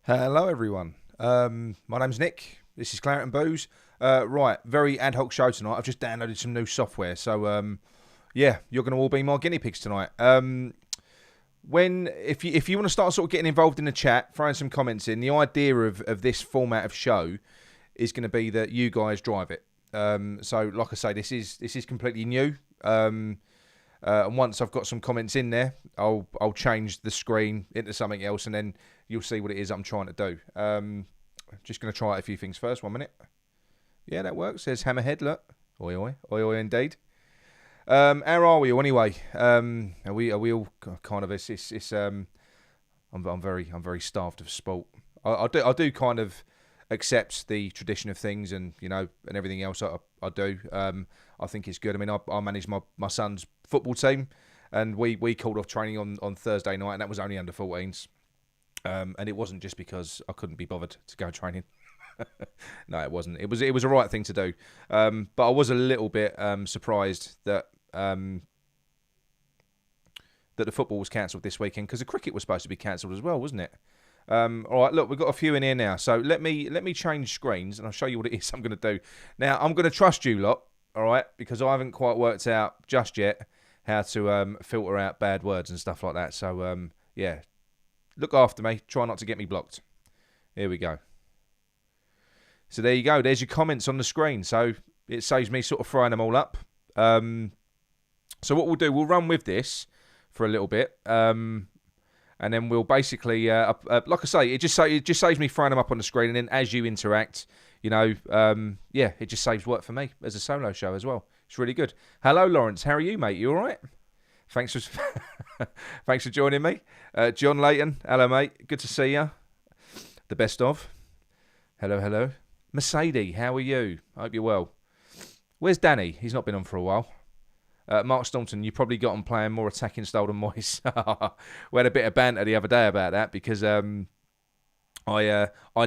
Hello, everyone. My name's Nick. This is Claret and Booze. Right, very ad hoc show tonight. I've just downloaded some new software, so yeah, you're going to all be my guinea pigs tonight. If you want to start sort of getting involved in the chat, throwing some comments in, the idea of this format of show is going to be that you guys drive it. So, like I say, this is completely new. And once I've got some comments in there, I'll change the screen into something else, and then you'll see what it is I'm trying to do. Just going to try out a few things first. 1 minute. Yeah, that works. There's Hammerhead. Look, oi oi oi oi indeed. How are we all anyway? Are we all kind of? I'm very starved of sport. I do kind of accept the tradition of things, and and everything else I do. I think it's good. I mean, I manage my son's football team, and we called off training on Thursday night, and that was only under 14s. And it wasn't just because I couldn't be bothered to go training. No, it wasn't. It was a right thing to do. But I was a little bit surprised that that the football was cancelled this weekend, because the cricket was supposed to be cancelled as well, wasn't it? All right, look, we've got a few in here now. So let me change screens, and I'll show you what it is I'm going to do. Now, I'm going to trust you lot, all right, because I haven't quite worked out just yet how to filter out bad words and stuff like that. So, yeah, look after me. Try not to get me blocked. Here we go. So there you go. There's your comments on the screen. So it saves me sort of throwing them all up. So what we'll do, we'll run with this for a little bit. And then we'll basically, like I say, it just saves me throwing them up on the screen. And then as you interact, yeah, it just saves work for me as a solo show as well. It's really good. Hello, Lawrence. How are you, mate? You all right? Thanks for joining me. John Layton. Hello, mate. Good to see you. The best of. Hello. Mercedes, how are you? I hope you're well. Where's Danny? He's not been on for a while. Mark Staunton, you probably got on playing more attacking style than Moyes. We had a bit of banter the other day about that, because I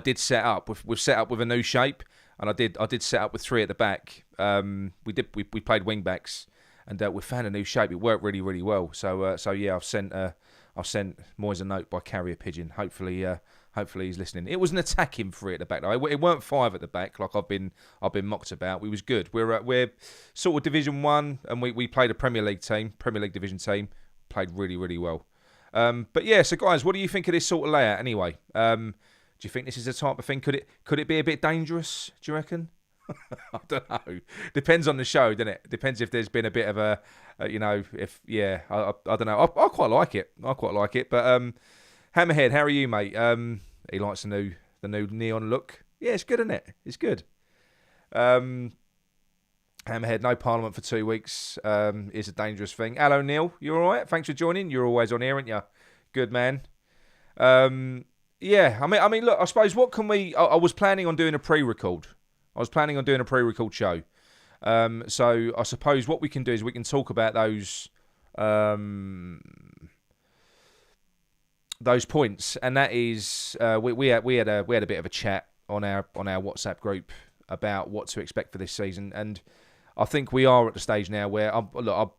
did set up. We've set up with a new shape, and I did set up with three at the back. We played wing backs, and we found a new shape. It worked really, really well. So yeah, I've sent Moyes a note by carrier pigeon. Hopefully he's listening. It was an attacking three at the back, though. It weren't five at the back like I've been mocked about. We was good. We're sort of Division 1, and we played a Premier League Division team. Played really, really well. But yeah, so guys, what do you think of this sort of layout anyway? Do you think this is the type of thing? Could it be a bit dangerous, do you reckon? I don't know. Depends on the show, doesn't it? Depends if there's been a bit of a, I don't know. I quite like it. But Hammerhead, how are you, mate? He likes the new neon look. Yeah, it's good, isn't it? It's good. Hammerhead, no Parliament for 2 weeks is a dangerous thing. Hello, Neil. You all right? Thanks for joining. You're always on here, aren't you? Good, man. Yeah, I mean, look, I suppose what can we... I was planning on doing a pre-record. Show. So I suppose what we can do is we can talk about those points, and that is we had a bit of a chat on our WhatsApp group about what to expect for this season, and I think we are at the stage now where I'm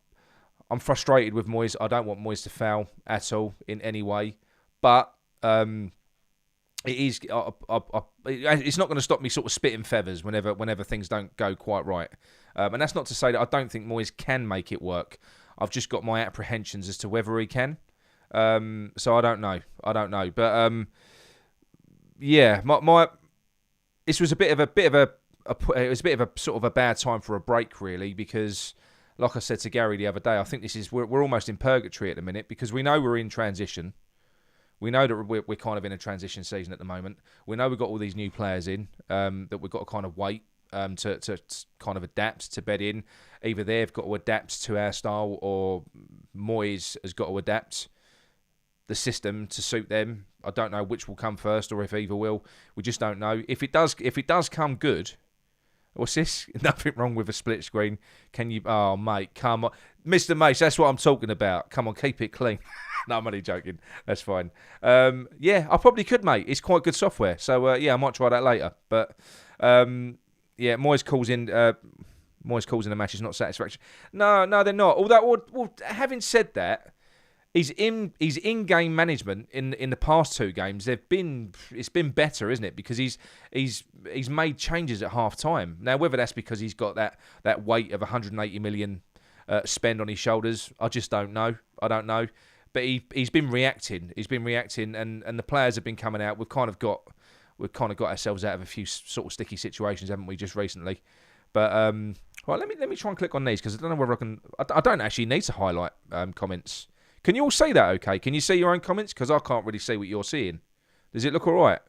frustrated with Moyes. I don't want Moyes to foul at all in any way, but it is. It's not going to stop me sort of spitting feathers whenever things don't go quite right. And that's not to say that I don't think Moyes can make it work. I've just got my apprehensions as to whether he can. So I don't know. But yeah, this was a bit of a sort of a bad time for a break, really, because like I said to Gary the other day, I think we're almost in purgatory at the minute, because we know we're in transition. We know that we're kind of in a transition season at the moment. We know we've got all these new players in that we've got to kind of wait to kind of adapt, to bed in. Either they've got to adapt to our style, or Moyes has got to adapt the system to suit them. I don't know which will come first, or if either will. We just don't know. If it does come good, what's this? Nothing wrong with a split screen. Can you? Oh, mate, come on, Mr. Mace. That's what I'm talking about. Come on, keep it clean. No, I'm only joking. That's fine. Yeah, I probably could, mate. It's quite good software. So yeah, I might try that later. But yeah, Moyes calls in the match is not satisfaction. No, they're not. Although, well, having said that, His in-game management in the past 2 games, it's been better, isn't it? Because he's made changes at half time. Now, whether that's because he's got that weight of 180 million spend on his shoulders, I just don't know. I don't know. But he's been reacting. He's been reacting, and the players have been coming out. We've kind of got ourselves out of a few sort of sticky situations, haven't we, just recently? But well, let me try and click on these, because I don't know whether I can. I don't actually need to highlight comments. Can you all see that okay? Can you see your own comments? Because I can't really see what you're seeing. Does it look all right?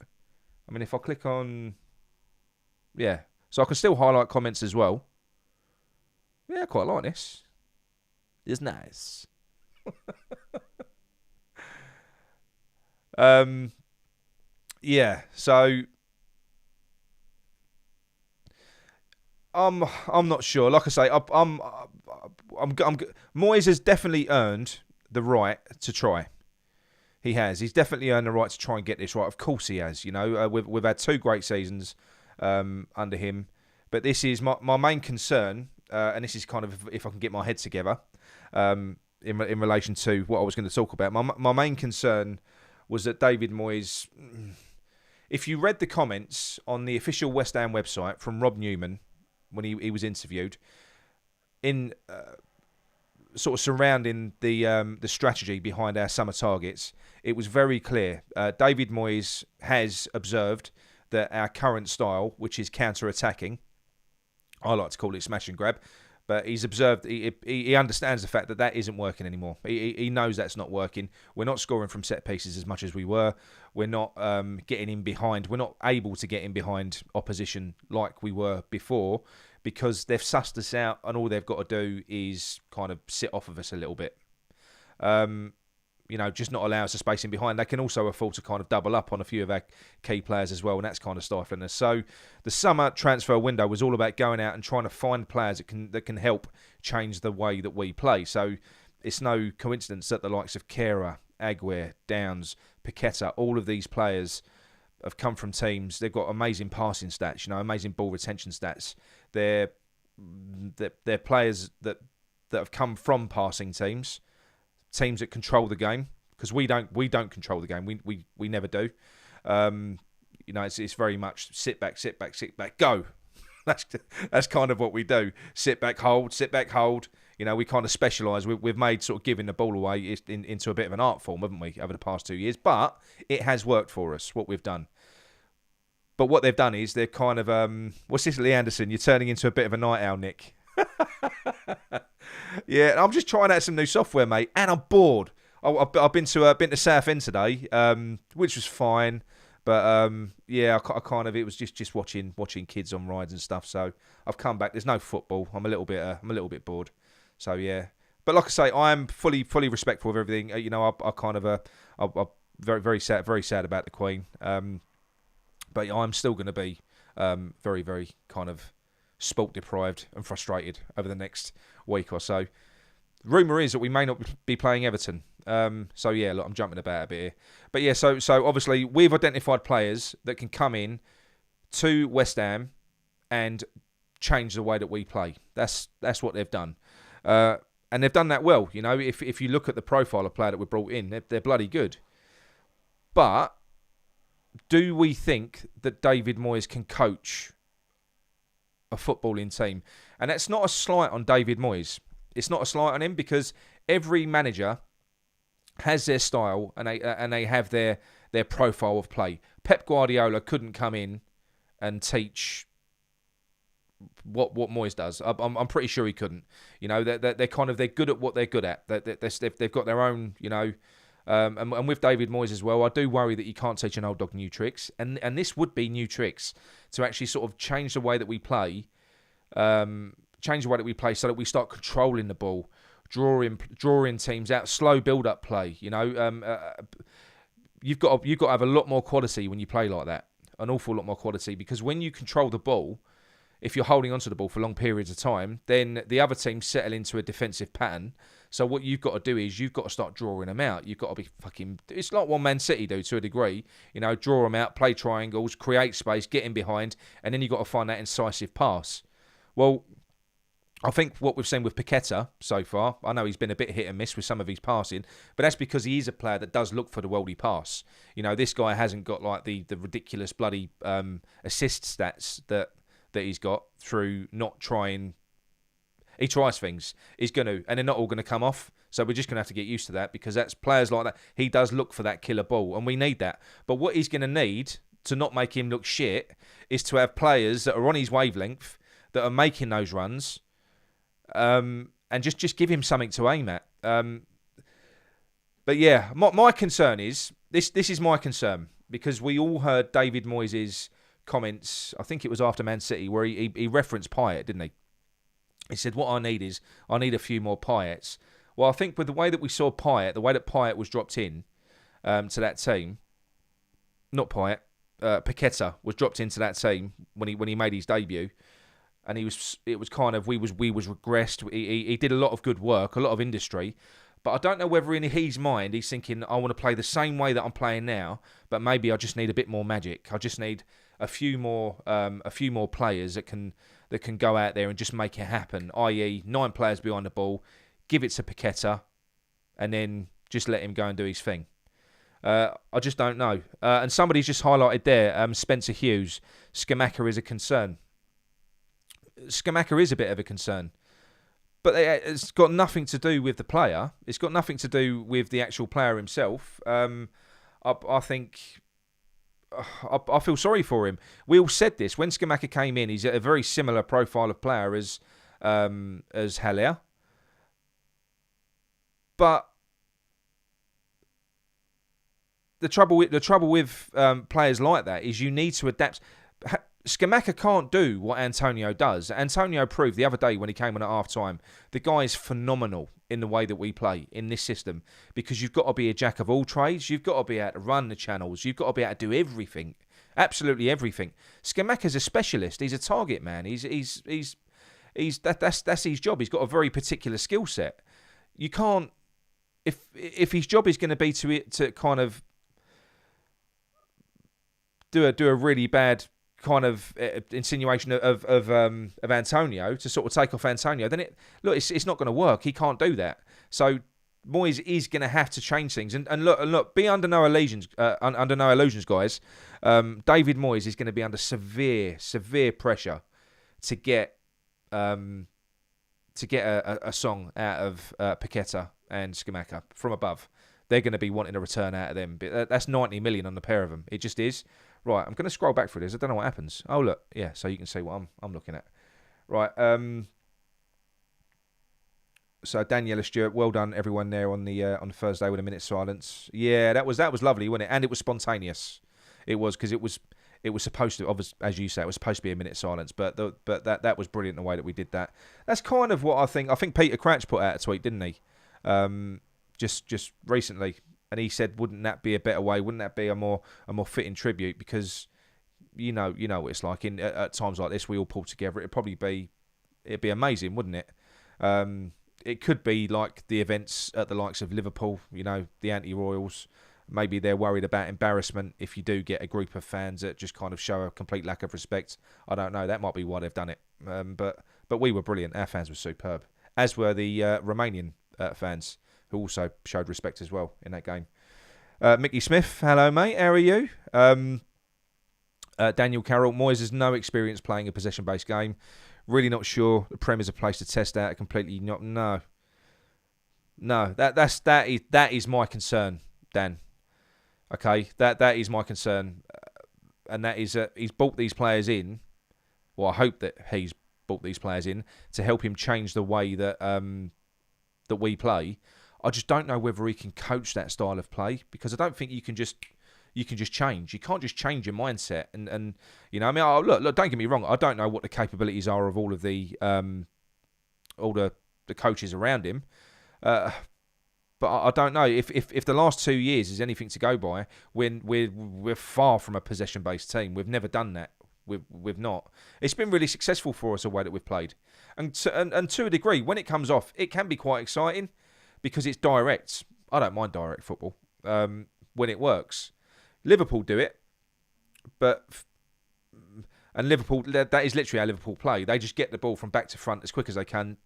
I mean, if I click on... Yeah. So I can still highlight comments as well. Yeah, I quite like this. It's nice. Yeah, so... I'm not sure. Like I say, Moyes has definitely earned the right to try. He has. He's definitely earned the right to try and get this right. Of course he has. You know, we've had 2 great seasons under him, but this is my main concern, and this is kind of if I can get my head together in relation to what I was going to talk about. My main concern was that David Moyes. If you read the comments on the official West Ham website from Rob Newman when he was interviewed, in sort of surrounding the strategy behind our summer targets, it was very clear. David Moyes has observed that our current style, which is counter-attacking, I like to call it smash and grab, but he's observed, he understands the fact that isn't working anymore. He knows that's not working. We're not scoring from set pieces as much as we were. We're not getting in behind. We're not able to get in behind opposition like we were before, because they've sussed us out, and all they've got to do is kind of sit off of us a little bit. You know, just not allow us a space in behind. They can also afford to kind of double up on a few of our key players as well, and that's kind of stifling us. So the summer transfer window was all about going out and trying to find players that can help change the way that we play. So it's no coincidence that the likes of Kera, Aguirre, Downs, Paqueta, all of these players have come from teams. They've got amazing passing stats, you know, amazing ball retention stats. They're players that have come from passing teams that control the game, because we don't control the game. We never do. You know, it's very much sit back, go. That's kind of what we do. Sit back, hold. You know, we kind of specialise. We've made sort of giving the ball away into a bit of an art form, haven't we, over the past 2 years? But it has worked for us, what we've done. But what they've done is they're kind of... what's this, Lee Anderson? You're turning into a bit of a night owl, Nick. Yeah, I'm just trying out some new software, mate, and I'm bored. I've been to Southend today, which was fine. But yeah, I kind of, it was just watching kids on rides and stuff. So I've come back. There's no football. I'm a little bit bored. So yeah, but like I say, I am fully respectful of everything. You know, I kind of I'm very sad about the Queen. But I'm still going to be very kind of sport deprived and frustrated over the next week or so. Rumour is that we may not be playing Everton. So yeah, look, I'm jumping about a bit here. But yeah, so obviously we've identified players that can come in to West Ham and change the way that we play. That's what they've done. And they've done that well. You know, if you look at the profile of player that we brought in, they're bloody good. But do we think that David Moyes can coach a footballing team? And that's not a slight on David Moyes. It's not a slight on him, because every manager has their style and they have their profile of play. Pep Guardiola couldn't come in and teach what Moyes does. I'm pretty sure he couldn't. You know, they're good at what they're good at. They've got their own, you know. And with David Moyes as well, I do worry that you can't teach an old dog new tricks. And this would be new tricks to actually sort of change the way that we play. Change the way that we play so that we start controlling the ball, drawing teams out, slow build-up play. You know, you've got to have a lot more quality when you play like that, an awful lot more quality, because when you control the ball, if you're holding onto the ball for long periods of time, then the other team settle into a defensive pattern. So what you've got to do is you've got to start drawing them out. You've got to be fucking... It's like what Man City do to a degree. You know, draw them out, play triangles, create space, get in behind, and then you've got to find that incisive pass. Well, I think what we've seen with Paqueta so far, I know he's been a bit hit and miss with some of his passing, but that's because he is a player that does look for the worldy pass. You know, this guy hasn't got like the ridiculous bloody assist stats that he's got through not trying. He tries things. He's going to, and they're not all going to come off. So we're just going to have to get used to that, because that's players like that. He does look for that killer ball, and we need that. But what he's going to need to not make him look shit is to have players that are on his wavelength, that are making those runs, and just give him something to aim at. But yeah, my concern is, this is my concern, because we all heard David Moyes' comments, I think it was after Man City, where he referenced Payet, didn't he? He said, what I need a few more Payets. Well, I think with the way that we saw Payet, the way that Payet was dropped in to that team, not Payet, Paqueta was dropped into that team when he made his debut, and it was kind of we was regressed. He did a lot of good work, a lot of industry, but I don't know whether in his mind he's thinking, I want to play the same way that I'm playing now, but maybe I just need a bit more magic. I just need a few more players that can go out there and just make it happen. I.e., 9 players behind the ball, give it to Paqueta, and then just let him go and do his thing. I just don't know. And somebody's just highlighted there, Spencer Hughes, Scamacca is a concern. Scamacca is a bit of a concern. But it's got nothing to do with the player. It's got nothing to do with the actual player himself. I think... I feel sorry for him. We all said this. When Scamacca came in, he's a very similar profile of player as Haller. But the trouble with players like that is you need to adapt. Scamacca can't do what Antonio does. Antonio proved the other day when he came on at half-time, the guy is phenomenal in the way that we play in this system, because you've got to be a jack of all trades. You've got to be able to run the channels. You've got to be able to do everything, absolutely everything. Scamacca's a specialist. He's a target man. That's his job. He's got a very particular skill set. You can't, if his job is going to be to kind of do a really bad kind of insinuation of Antonio, to sort of take off Antonio, then it's not going to work. He can't do that. So Moyes is going to have to change things. And look, be under no illusions, guys. David Moyes is going to be under severe pressure to get a song out of Paqueta and Scamacca from above. They're going to be wanting a return out of them. But that's 90 million on the pair of them. It just is. Right, I'm going to scroll back through this. I don't know what happens. Oh, look. Yeah, so you can see what I'm looking at. Right. So Daniela Stewart, well done everyone there on the Thursday with a minute's silence. Yeah, that was lovely, wasn't it? And it was spontaneous. It was, because it was supposed to, obviously, as you say, it was supposed to be a minute's silence. But that was brilliant the way that we did that. That's kind of what I think. I think Peter Crouch put out a tweet, didn't he? Just recently. And he said, wouldn't that be a better way? Wouldn't that be a more fitting tribute? Because you know what it's like at times like this. We all pull together. It'd be amazing, wouldn't it? It could be like the events at the likes of Liverpool. You know, the anti-royals. Maybe they're worried about embarrassment if you do get a group of fans that just kind of show a complete lack of respect. I don't know. That might be why they've done it. But we were brilliant. Our fans were superb, as were the Romanian fans, who also showed respect as well in that game. Mickey Smith, hello mate, how are you? Daniel Carroll, Moyes has no experience playing a possession-based game. Really not sure the Prem is a place to test out. Completely not. No. That is my concern, Dan. Okay, that is my concern, and that is he's brought these players in. Well, I hope that he's brought these players in to help him change the way that that we play. I just don't know whether he can coach that style of play, because I don't think you can just change. You can't just change your mindset. And you know, I mean, look, don't get me wrong. I don't know what the capabilities are of all of the coaches around him. But I don't know if the last 2 years is anything to go by. When we're far from a possession-based team. We've never done that. We've not. It's been really successful for us the way that we've played, and to a degree, when it comes off, it can be quite exciting because it's direct. I don't mind direct football when it works. Liverpool do it, but And Liverpool, that is literally how Liverpool play. They just get the ball from back to front as quick as they can,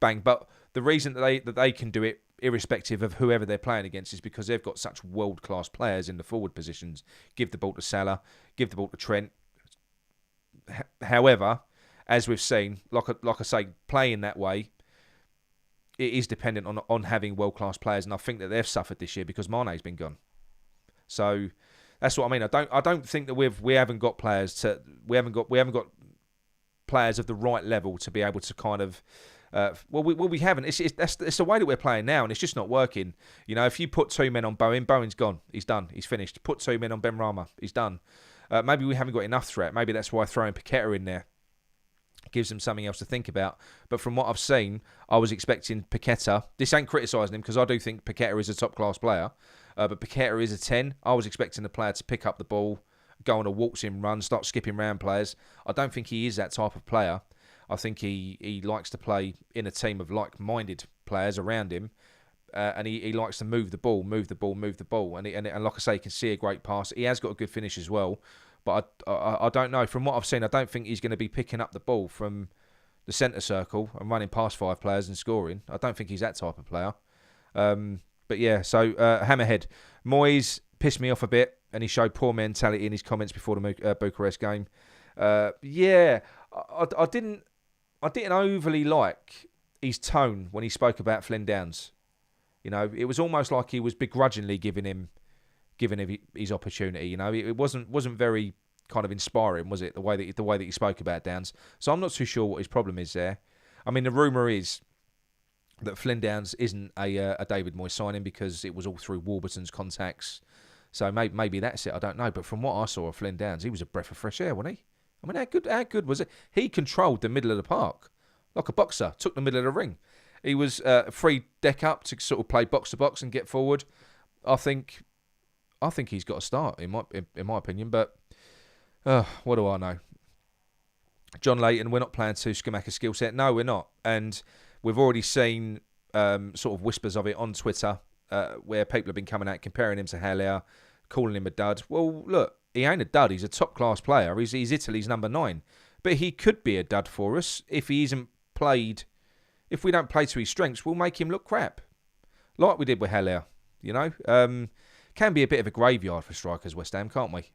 bang. But the reason that they can do it, irrespective of whoever they're playing against, is because they've got such world-class players in the forward positions. Give the ball to Salah, give the ball to Trent. However, as we've seen, like I say, playing that way, it is dependent on having world-class players, and I think that they've suffered this year because Mane's been gone. So that's what I mean. I don't think that we haven't got players we haven't got players of the right level to be able to kind of we haven't. It's the way that we're playing now, and it's just not working. You know, if you put 2 men on Bowen's gone. He's done. He's finished. Put 2 men on Benrahma. He's done. Maybe we haven't got enough threat. Maybe that's why throwing Paqueta in there gives them something else to think about. But from what I've seen, I was expecting Paqueta. This ain't criticising him because I do think Paqueta is a top-class player. But Paqueta is a 10. I was expecting the player to pick up the ball, go on a waltzing run, start skipping round players. I don't think he is that type of player. I think he likes to play in a team of like-minded players around him. And he likes to move the ball. And like I say, he can see a great pass. He has got a good finish as well. But I don't know. From what I've seen, I don't think he's going to be picking up the ball from the centre circle and running past 5 players and scoring. I don't think he's that type of player. But yeah, so Hammerhead. Moyes pissed me off a bit, and he showed poor mentality in his comments before the Bucharest game. I didn't overly like his tone when he spoke about Flynn Downs. You know, it was almost like he was begrudgingly giving him his opportunity. You know, it wasn't very kind of inspiring, was it? The way that he spoke about Downs. So I'm not too sure what his problem is there. I mean, the rumour is that Flynn Downs isn't a David Moyes signing because it was all through Warburton's contacts. So maybe that's it. I don't know. But from what I saw of Flynn Downs, he was a breath of fresh air, wasn't he? I mean, how good was it? He controlled the middle of the park like a boxer. Took the middle of the ring. He was free deck up to sort of play box to box and get forward. I think he's got to start in my opinion. But what do I know? John Layton, we're not playing to Scamacca's skill set. No, we're not. And we've already seen sort of whispers of it on Twitter where people have been coming out comparing him to Haller, calling him a dud. Well, look, he ain't a dud. He's a top-class player. He's Italy's number 9. But he could be a dud for us if he isn't played. If we don't play to his strengths, we'll make him look crap. Like we did with Haller, you know. Can be a bit of a graveyard for strikers, West Ham, can't we?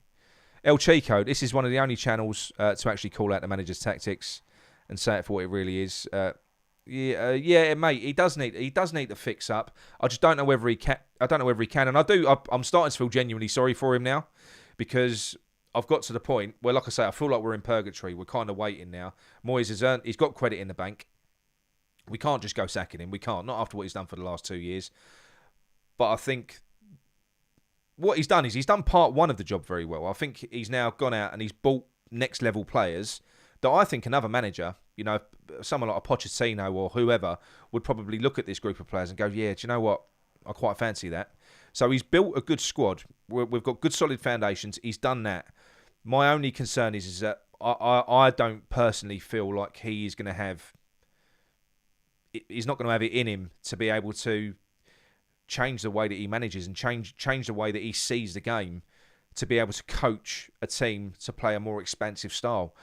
El Chico, this is one of the only channels to actually call out the manager's tactics and say it for what it really is. Yeah, mate. He does need to fix up. I just don't know whether he can. And I'm starting to feel genuinely sorry for him now, because I've got to the point where, like I say, I feel like we're in purgatory. We're kind of waiting now. Moyes he's got credit in the bank. We can't just go sacking him. We can't. Not after what he's done for the last 2 years. But I think what he's done is he's done part 1 of the job very well. I think he's now gone out and he's bought next level players that I think another manager, you know, someone like a Pochettino or whoever, would probably look at this group of players and go, yeah, do you know what? I quite fancy that. So he's built a good squad. We've got good solid foundations. He's done that. My only concern is that I don't personally feel like he's going to have... He's not going to have it in him to be able to change the way that he manages and change the way that he sees the game to be able to coach a team to play a more expansive style.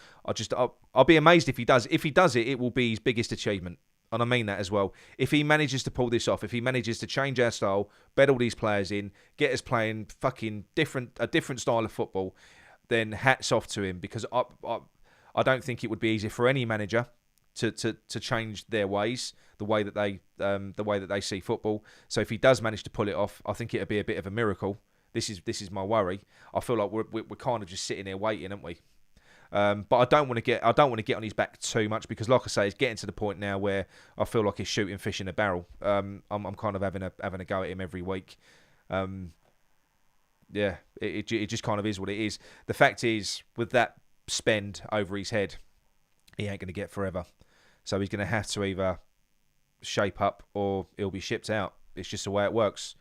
I'll be amazed if he does. If he does it, it will be his biggest achievement. And I mean that as well. If he manages to pull this off, if he manages to change our style, bed all these players in, get us playing fucking a different style of football, then hats off to him, because I don't think it would be easy for any manager to change their ways, the way that they see football. So if he does manage to pull it off, I think it'd be a bit of a miracle. This is my worry. I feel like we're kind of just sitting there waiting, aren't we? But I don't want to get on his back too much, because, like I say, it's getting to the point now where I feel like he's shooting fish in a barrel. I'm kind of having a go at him every week. Yeah, it just kind of is what it is. The fact is, with that spend over his head, he ain't going to get forever. So he's going to have to either shape up or he'll be shipped out. It's just the way it works.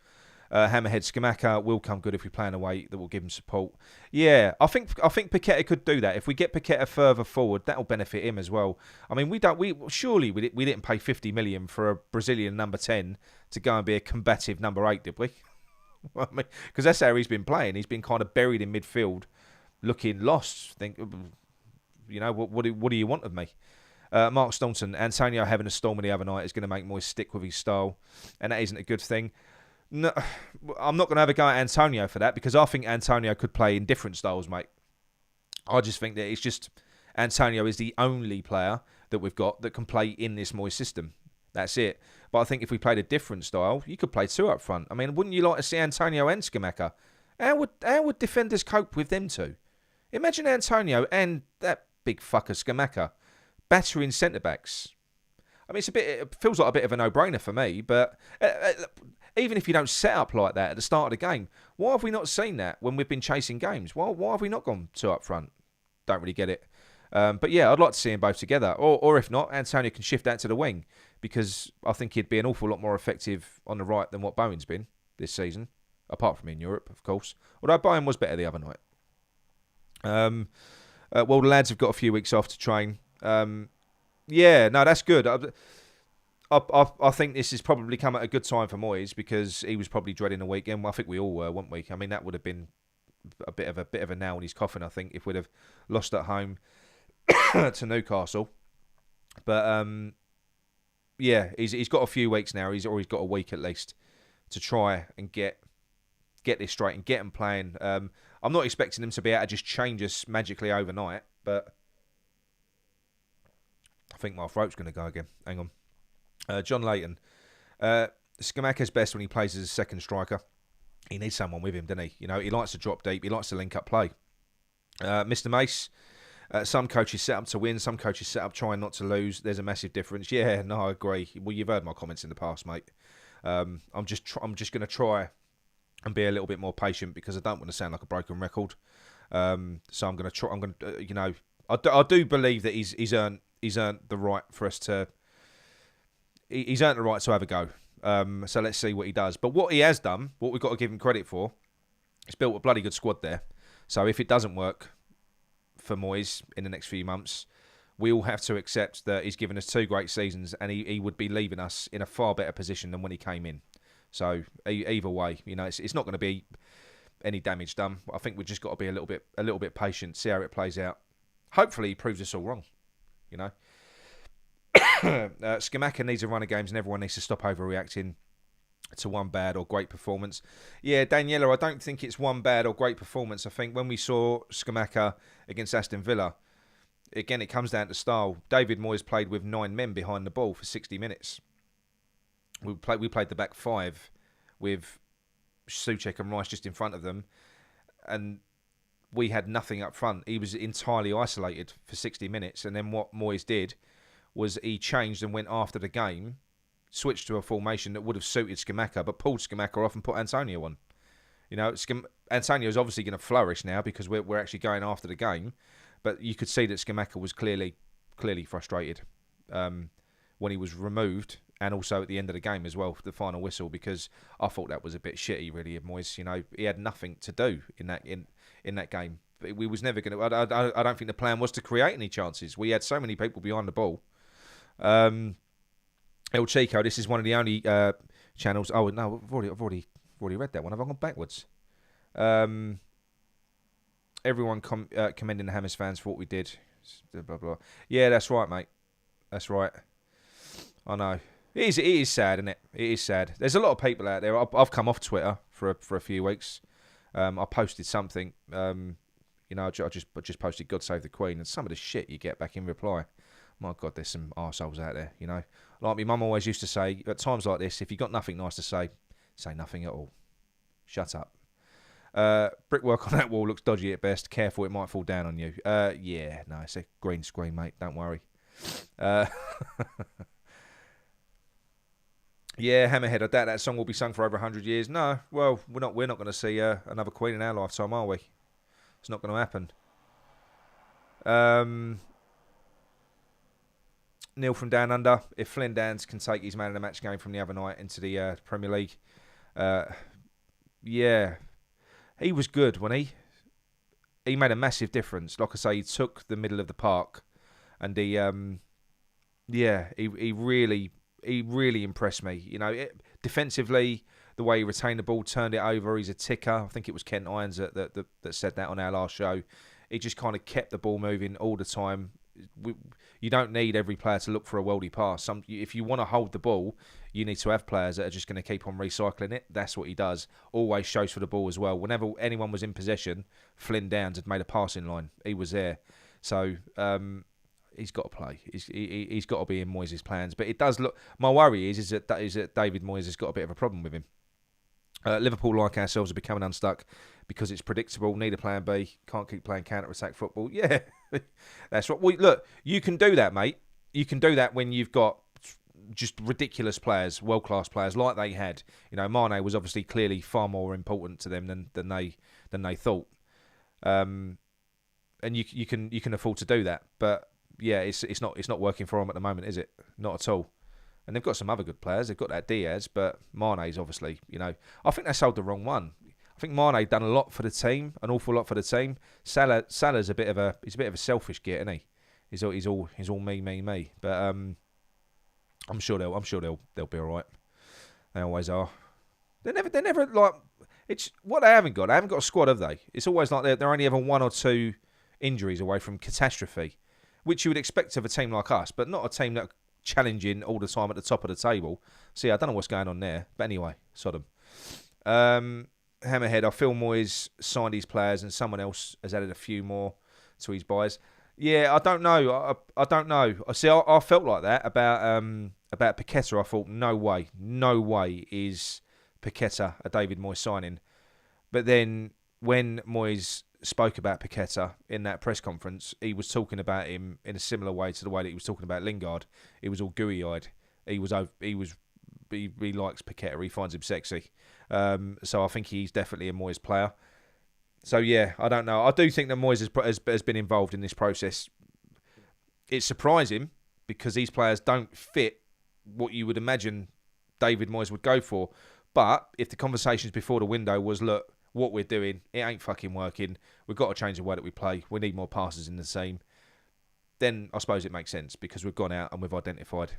Hammerhead, Scamacca will come good if we play in a way that will give him support. Yeah, I think Paqueta could do that. If we get Paqueta further forward, that will benefit him as well. I mean, we didn't pay 50 million for a Brazilian number 10 to go and be a combative number 8, did we? I mean, because that's how he's been playing. He's been kind of buried in midfield, looking lost. You know, what do you want of me? Mark Staunton, Antonio having a storm the other night is going to make Moyes stick with his style, and that isn't a good thing. No, I'm not going to have a go at Antonio for that, because I think Antonio could play in different styles, mate. I just think that it's just Antonio is the only player that we've got that can play in this Moyes system. That's it. But I think if we played a different style, you could play two up front. I mean, wouldn't you like to see Antonio and Scamacca? How would defenders cope with them two? Imagine Antonio and that big fucker Scamacca battering centre-backs. I mean, it feels like a bit of a no-brainer for me, but even if you don't set up like that at the start of the game, why have we not seen that when we've been chasing games? Why have we not gone two up front? Don't really get it. But yeah, I'd like to see them both together. Or if not, Antonio can shift that to the wing, because I think he'd be an awful lot more effective on the right than what Bowen's been this season, apart from in Europe, of course. Although Bowen was better the other night. Well, the lads have got a few weeks off to train. Yeah, no, that's good. I think this has probably come at a good time for Moyes, because he was probably dreading the weekend. Well, I think we all were, weren't we? I mean, that would have been a bit of a nail in his coffin, I think, if we'd have lost at home to Newcastle. But yeah, he's got a few weeks now. He's got a week at least to try and get this straight and get them playing. I'm not expecting them to be able to just change us magically overnight, but I think my throat's going to go again. Hang on. John Layton. Scamacca's best when he plays as a second striker. He needs someone with him, doesn't he? You know, he likes to drop deep. He likes to link up play. Mr. Mace. Some coaches set up to win. Some coaches set up trying not to lose. There's a massive difference. Yeah, no, I agree. Well, you've heard my comments in the past, mate. I'm just going to try and be a little bit more patient, because I don't want to sound like a broken record. So I'm going to try. I'm going to, you know, I do believe that he's earned the right for us to. He's earned the right to have a go. So let's see what he does. But what he has done, what we've got to give him credit for, he's built a bloody good squad there. So if it doesn't work for Moyes in the next few months, we all have to accept that he's given us 2 great seasons, and he would be leaving us in a far better position than when he came in. So either way, you know, it's not going to be any damage done. I think we've just got to be a little bit patient, see how it plays out. Hopefully he proves us all wrong, you know. Scamacca needs a run of games, and everyone needs to stop overreacting to one bad or great performance. Yeah, Daniela, I don't think it's one bad or great performance. I think when we saw Scamacca against Aston Villa, again, it comes down to style. David Moyes played with 9 men behind the ball for 60 minutes. We played the back 5 with Souček and Rice just in front of them, and we had nothing up front. He was entirely isolated for 60 minutes, and then what Moyes did was he changed and went after the game, switched to a formation that would have suited Scamacca, but pulled Scamacca off and put Antonio on. You know, Antonio is obviously going to flourish now because we're actually going after the game, but you could see that Scamacca was clearly frustrated when he was removed, and also at the end of the game as well, the final whistle, because I thought that was a bit shitty, really, of Moyes. You know, he had nothing to do in that game. We was never going to. I don't think the plan was to create any chances. We had so many people behind the ball. El Chico, this is one of the only channels. Oh no, I've already read that one. Have I gone backwards? Everyone commending the Hammers fans for what we did. Blah blah. Yeah, that's right, mate. That's right. I know. It is sad, isn't it? It is sad. There's a lot of people out there. I've come off Twitter for a few weeks. I posted something. You know, I just posted "God Save the Queen," and some of the shit you get back in reply. My God, there's some arseholes out there, you know. Like my mum always used to say, at times like this, if you've got nothing nice to say nothing at all. Shut up. Brickwork on that wall looks dodgy at best. Careful, it might fall down on you. Yeah, no, it's a green screen, mate. Don't worry. Yeah, Hammerhead, I doubt that song will be sung for over 100 years. No, well, we're not going to see another Queen in our lifetime, are we? It's not going to happen. Neil from Down Under. If Flynn Downs can take his man of the match game from the other night into the Premier League, yeah, he was good, wasn't he? He made a massive difference. Like I say, he took the middle of the park, and he really impressed me. You know, defensively, the way he retained the ball, turned it over. He's a ticker. I think it was Kent Irons that said that on our last show. He just kind of kept the ball moving all the time. You don't need every player to look for a worldy pass. If you want to hold the ball, you need to have players that are just going to keep on recycling it. That's what he does. Always shows for the ball as well. Whenever anyone was in possession, Flynn Downs had made a passing line. He was there. So he's got to play. He's got to be in Moyes' plans. But it does look... My worry is that David Moyes has got a bit of a problem with him. Liverpool, like ourselves, are becoming unstuck because it's predictable. Need a plan B. Can't keep playing counter-attack football. Yeah, that's right. Well, look, you can do that, mate. You can do that when you've got just ridiculous players, world-class players like they had. You know, Mane was obviously clearly far more important to them than they thought. And you can afford to do that. But yeah, it's not working for them at the moment, is it? Not at all. And they've got some other good players. They've got that Diaz, but Mane's obviously, I think they sold the wrong one. I think Mane done a lot for the team, an awful lot for the team. Salah's a bit of a selfish git, isn't he? He's all me. But I'm sure they'll be all right. They always are. They're never like it's what they haven't got. They haven't got a squad, have they? It's always like they're only ever one or two injuries away from catastrophe, which you would expect of a team like us, but not a team that challenging all the time at the top of the table. See, I don't know what's going on there, but anyway, Sodom. Hammerhead, I feel Moyes signed his players and someone else has added a few more to his buys. Yeah, I don't know. I don't know. I felt like that about Paqueta. I thought, no way is Paqueta a David Moyes signing. But then when Moyes spoke about Paqueta in that press conference, he was talking about him in a similar way to the way that he was talking about Lingard. He was all gooey-eyed. He likes Paqueta. He finds him sexy. So I think he's definitely a Moyes player. So yeah, I don't know. I do think that Moyes has been involved in this process. It's surprising because these players don't fit what you would imagine David Moyes would go for. But if the conversations before the window was, look, what we're doing, it ain't fucking working. We've got to change the way that we play. We need more passes in the team. Then I suppose it makes sense because we've gone out and we've identified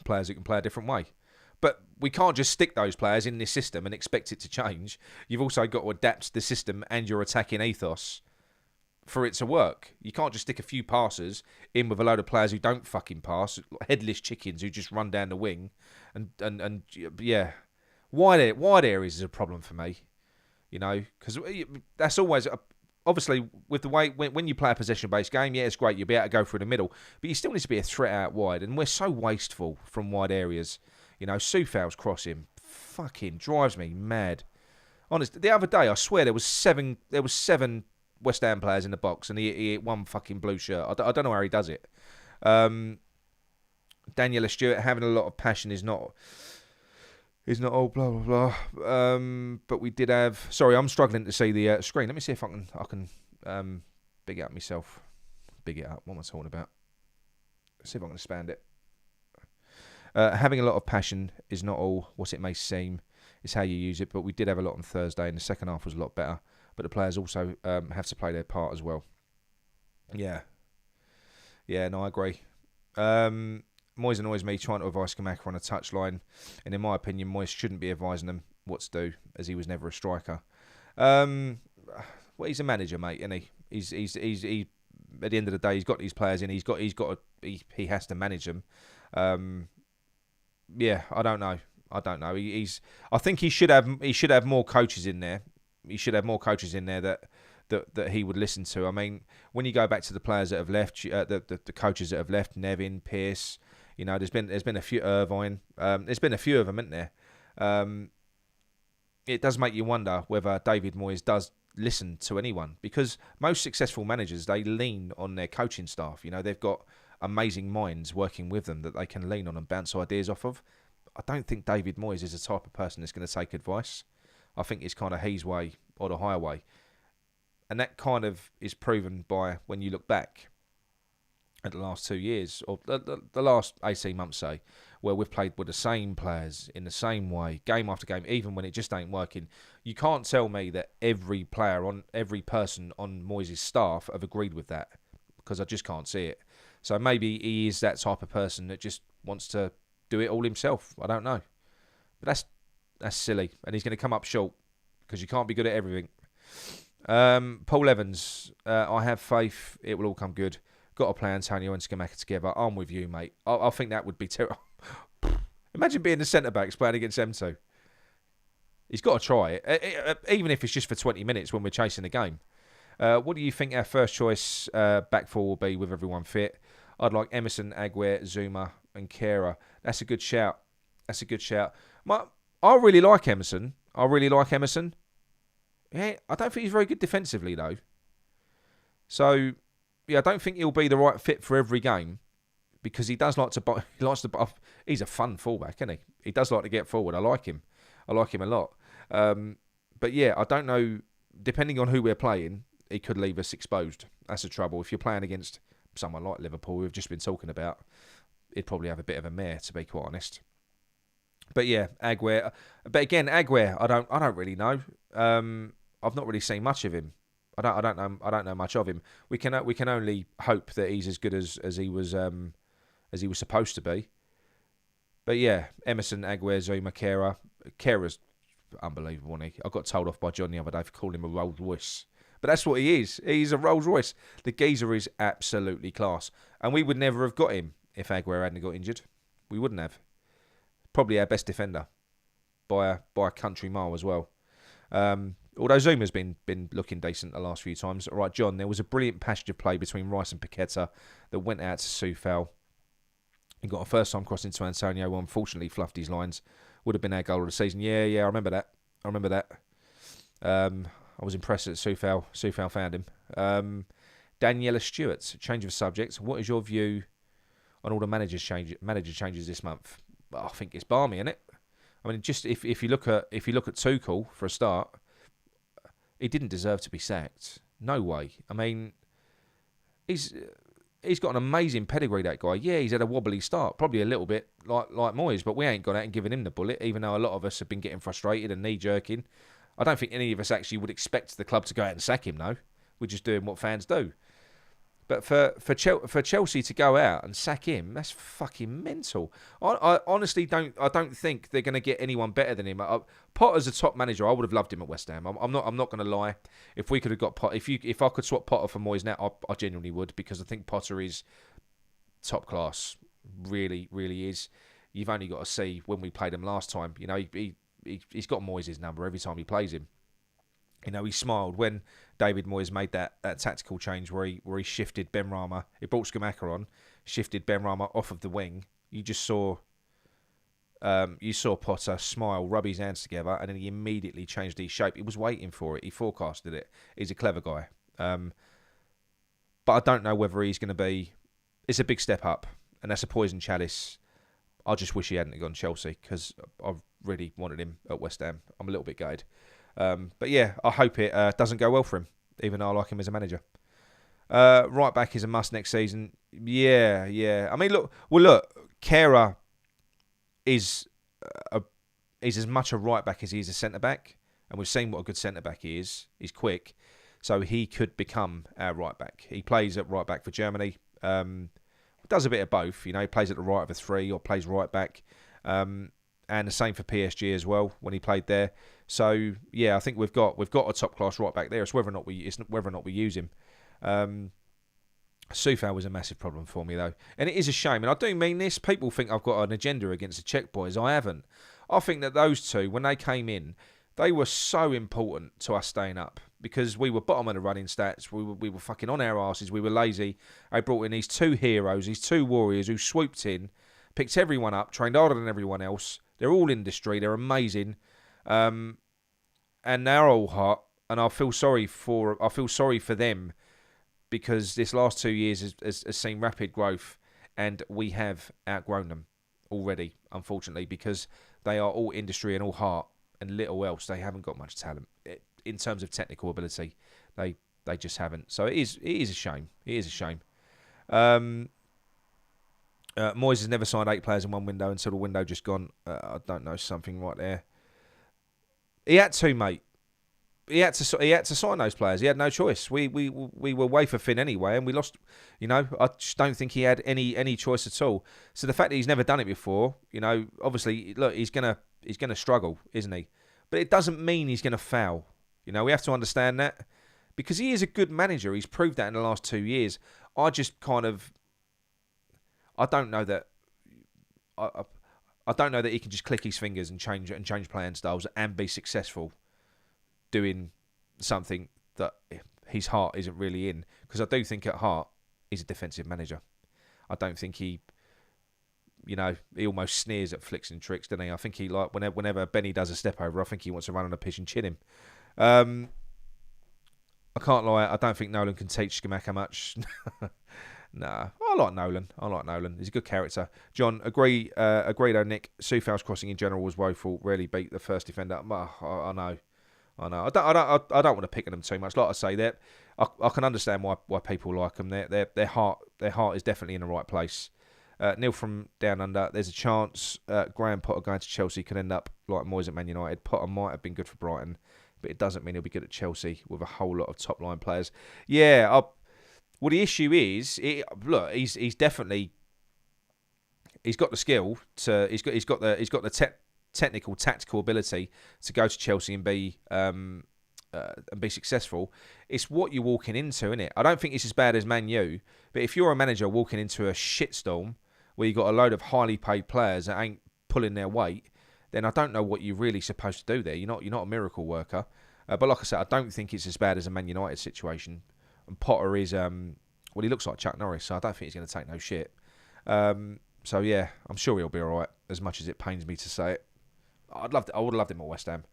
players who can play a different way. But we can't just stick those players in this system and expect it to change. You've also got to adapt the system and your attacking ethos for it to work. You can't just stick a few passers in with a load of players who don't fucking pass, headless chickens who just run down the wing. And yeah, wide areas is a problem for me. Because that's always... Obviously, with the way... When you play a possession-based game, yeah, it's great. You'll be able to go through the middle. But you still need to be a threat out wide. And we're so wasteful from wide areas. Soufal's crossing fucking drives me mad. Honest, the other day, I swear, there was seven West Ham players in the box, and he hit one fucking blue shirt. I don't know how he does it. Daniela Stewart, having a lot of passion is not all blah blah blah. But we did have. Sorry, I'm struggling to see the screen. Let me see if I can big it up myself. Big it up. What am I talking about? Let's see if I can expand it. Having a lot of passion is not all what it may seem. It's how you use it. But we did have a lot on Thursday, and the second half was a lot better. But the players also have to play their part as well. Yeah. Yeah, no, I agree. Moyes annoys me trying to advise Skamaka on a touchline. And in my opinion, Moyes shouldn't be advising them what to do, as he was never a striker. Well, he's a manager, mate, isn't he? He at the end of the day, he's got these players in. He has to manage them. Yeah, I don't know. I think he should have more coaches in there. He should have more coaches in there that he would listen to. I mean, when you go back to the players that have left, the coaches that have left, Nevin, Pearce, there's been a few, Irvine. There's been a few of them, isn't there? It does make you wonder whether David Moyes does listen to anyone, because most successful managers, they lean on their coaching staff. They've got amazing minds working with them that they can lean on and bounce ideas off of. I don't think David Moyes is the type of person that's going to take advice. I think it's kind of his way or the highway. And that kind of is proven by when you look back at the last 2 years, or the last 18 months, say, where we've played with the same players in the same way, game after game, even when it just ain't working. You can't tell me that every person on Moyes' staff have agreed with that, because I just can't see it. So maybe he is that type of person that just wants to do it all himself. I don't know. But that's silly. And he's going to come up short, because you can't be good at everything. Paul Evans, I have faith it will all come good. Got to play Antonio and Scamacca together. I'm with you, mate. I think that would be terrible. Imagine being the centre-backs playing against them two. He's got to try it, even if it's just for 20 minutes when we're chasing the game. What do you think our first choice back four will be with everyone fit? I'd like Emerson, Aguirre, Zuma and Kera. That's a good shout. I really like Emerson. Yeah, I don't think he's very good defensively, though. So, yeah, I don't think he'll be the right fit for every game because he does like to... He's a fun fullback, isn't he? He does like to get forward. I like him a lot. But, yeah, I don't know. Depending on who we're playing, he could leave us exposed. That's the trouble. If you're playing against someone like Liverpool, we've just been talking about, he'd probably have a bit of a mare, to be quite honest. But yeah, Aguirre. But again, Aguirre, I don't really know. I've not really seen much of him. I don't know much of him. We can only hope that he's as good as he was supposed to be. But yeah, Emerson, Aguirre, Zuma, Kera. Kera's unbelievable, isn't he? I got told off by John the other day for calling him a Rolls Royce. But that's what he is. He's a Rolls Royce. The geezer is absolutely class. And we would never have got him if Aguirre hadn't got injured. We wouldn't have. Probably our best defender by a country mile as well. Although Zuma's been looking decent the last few times. All right, John, there was a brilliant passage of play between Rice and Paqueta that went out to Soufal. He got a first-time cross into Antonio, who unfortunately fluffed his lines. Would have been our goal of the season. Yeah, I remember that. I was impressed that Soufal found him. Daniela Stewart, change of subject. What is your view on all the manager changes this month? I think it's balmy, isn't it? I mean, just if you look at Tuchel for a start, he didn't deserve to be sacked. No way. I mean, he's got an amazing pedigree, that guy. Yeah, he's had a wobbly start, probably a little bit like Moyes, but we ain't gone out and given him the bullet, even though a lot of us have been getting frustrated and knee-jerking. I don't think any of us actually would expect the club to go out and sack him, though. We're just doing what fans do. But for Chelsea to go out and sack him, that's fucking mental. I honestly don't think they're going to get anyone better than him. Potter's a top manager. I would have loved him at West Ham. I'm not going to lie. If we could have got Potter, if I could swap Potter for Moyes now, I genuinely would, because I think Potter is top class. Really, really is. You've only got to see when we played him last time. You know, he's got Moyes' number every time he plays him. You know, he smiled when David Moyes made that tactical change where he shifted Benrahma. He brought Scamacca on, shifted Benrahma off of the wing. You just saw Potter smile, rub his hands together, and then he immediately changed his shape. He was waiting for it. He forecasted it. He's a clever guy. But I don't know whether he's going to be... It's a big step up, and that's a poison chalice. I just wish he hadn't gone Chelsea, because I really wanted him at West Ham. I'm a little bit gutted. But yeah, I hope it doesn't go well for him, even though I like him as a manager. Right back is a must next season. Yeah. I mean, look, Kera is as much a right back as he is a centre back, and we've seen what a good centre back he is. He's quick, so he could become our right back. He plays at right back for Germany. Does a bit of both. You know, he plays at the right of a three or plays right back. And the same for PSG as well when he played there. So yeah, I think we've got a top class right back there. It's whether or not we use him. Soufal was a massive problem for me though, and it is a shame. And I do mean this. People think I've got an agenda against the Czech boys. I haven't. I think that those two, when they came in, they were so important to us staying up because we were bottom of the running stats. We were fucking on our asses. We were lazy. They brought in these two heroes, these two warriors who swooped in, picked everyone up, trained harder than everyone else. They're all industry. They're amazing, and they're all hot. And I feel sorry for them because this last 2 years has seen rapid growth, and we have outgrown them already, unfortunately, because they are all industry and all heart and little else. They haven't got much talent in terms of technical ability. They just haven't. So it is a shame. It is a shame. Moyes has never signed 8 players in one window until the window just gone. I don't know, something right there. He had to, mate. He had to sign those players. He had no choice. We were wafer thin anyway, and we lost. You know, I just don't think he had any choice at all. So the fact that he's never done it before, you know, obviously, look, he's gonna struggle, isn't he? But it doesn't mean he's gonna fail. You know, we have to understand that. because he is a good manager. He's proved that in the last 2 years. I just kind of, I don't know that. I don't know that he can just click his fingers and change playing styles and be successful doing something that his heart isn't really in. Because I do think at heart he's a defensive manager. I don't think he almost sneers at flicks and tricks, doesn't he? I think he whenever Benny does a step over, I think he wants to run on the pitch and chin him. I can't lie, I don't think Nolan can teach Skamaka much. Nah, I like Nolan. He's a good character. John, agreed though, Nick. Soufal's crossing in general was woeful. Rarely beat the first defender. I know. I don't want to pick at them too much. Like I say, I can understand why people like them. Their heart is definitely in the right place. Neil from Down Under. There's a chance Graham Potter going to Chelsea can end up like Moyes at Man United. Potter might have been good for Brighton, but it doesn't mean he'll be good at Chelsea with a whole lot of top line players. Yeah. Well, the issue is, he's definitely got the skill to. He's got the technical, tactical ability to go to Chelsea and be successful. It's what you're walking into, isn't it? I don't think it's as bad as Man U, but if you're a manager walking into a shitstorm where you've got a load of highly paid players that ain't pulling their weight, then I don't know what you're really supposed to do there. You're not a miracle worker. But like I said, I don't think it's as bad as a Man United situation. And Potter is, he looks like Chuck Norris, so I don't think he's going to take no shit. So yeah, I'm sure he'll be all right, as much as it pains me to say it. I would have loved him at West Ham.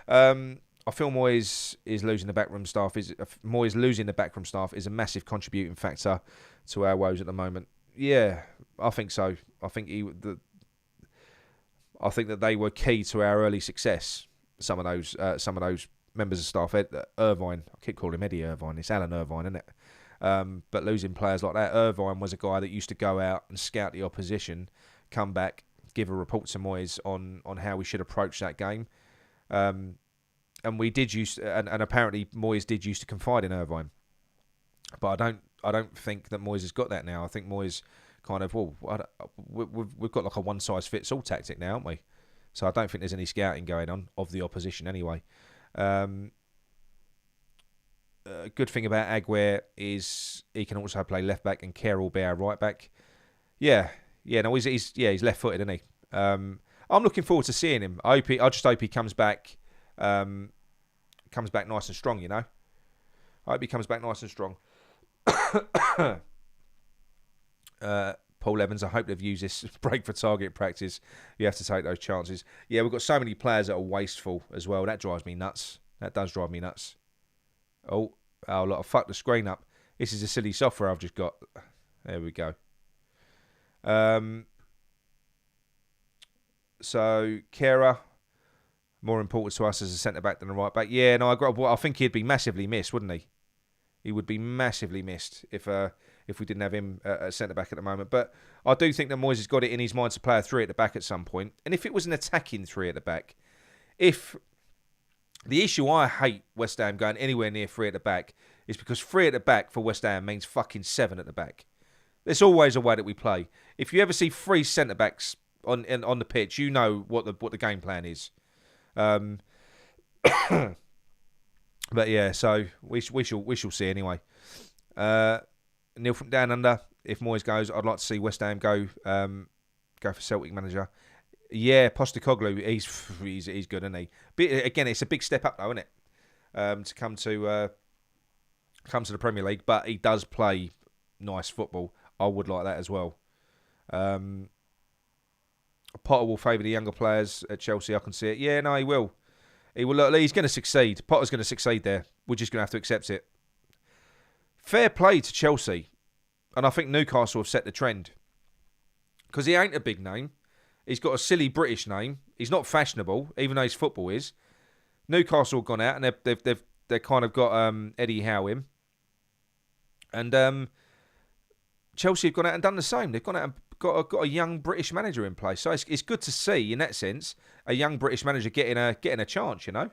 I feel Moyes losing the backroom staff. Moyes losing the backroom staff is a massive contributing factor to our woes at the moment. Yeah, I think so. I think that they were key to our early success. Some of those members of staff. Irvine, I keep calling him Eddie Irvine. It's Alan Irvine, isn't it? But losing players like that, Irvine was a guy that used to go out and scout the opposition, come back, give a report to Moyes on how we should approach that game. And we did and apparently Moyes did used to confide in Irvine. But I don't think that Moyes has got that now. I think Moyes kind of, we've got like a one-size-fits-all tactic now, haven't we? So I don't think there's any scouting going on of the opposition anyway. Good thing about Aguirre is he can also play left back and Kerr will be our right back. Yeah, no, he's left footed, isn't he? I'm looking forward to seeing him. I just hope he comes back nice and strong. You know, I hope he comes back nice and strong. Paul Evans, I hope they've used this break for target practice. You have to take those chances. Yeah, we've got so many players that are wasteful as well. That drives me nuts. That does drive me nuts. Oh, look, I fucked the screen up. This is a silly software I've just got. There we go. So, Kera, more important to us as a centre-back than a right-back. Yeah, no, I think he'd be massively missed, wouldn't he? He would be massively missed if we didn't have him at centre-back at the moment. But I do think that Moyes has got it in his mind to play a three at the back at some point. And if it was an attacking three at the back, the issue I hate West Ham going anywhere near three at the back is because three at the back for West Ham means fucking seven at the back. There's always a way that we play. If you ever see three centre-backs on the pitch, you know what the game plan is. But yeah, so we shall see anyway. Neil from Down Under, if Moyes goes, I'd like to see West Ham go for Celtic manager. Yeah, Postecoglou, he's good, isn't he? But again, it's a big step up though, isn't it? To come to the Premier League, but he does play nice football. I would like that as well. Potter will favour the younger players at Chelsea. I can see it. Yeah, no, he will. He will. Look, he's going to succeed. Potter's going to succeed there. We're just going to have to accept it. Fair play to Chelsea, and I think Newcastle have set the trend because he ain't a big name. He's got a silly British name. He's not fashionable, even though his football is. Newcastle have gone out and they've kind of got Eddie Howe in, and Chelsea have gone out and done the same. They've gone out and got a young British manager in place. So it's good to see, in that sense, a young British manager getting a chance, you know.